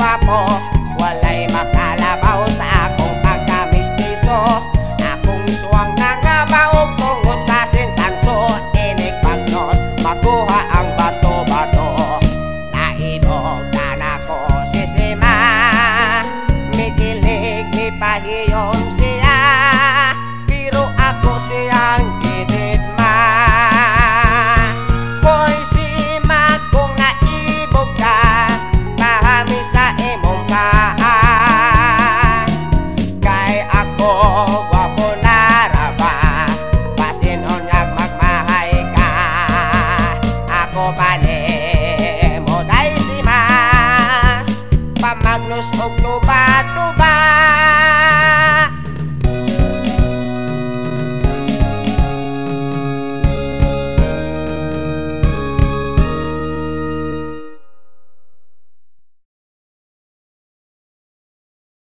gwapo, walay makalabaw sa akong pagkamistiso. Akong suwang nangabaog tungod sa sinsanso, inig pagnos makuha ang bato-bato. Naidog na nako sisima, mikilig ni pahiyom siya, pero ako siyang gititma. Hoy sima, kung naibog ka, pahami sa imong kaan. Kay ako gwapo na raba, pasinon yag magmahay ka. Ako pani mo day sima, pamagnos og tuba-tuba.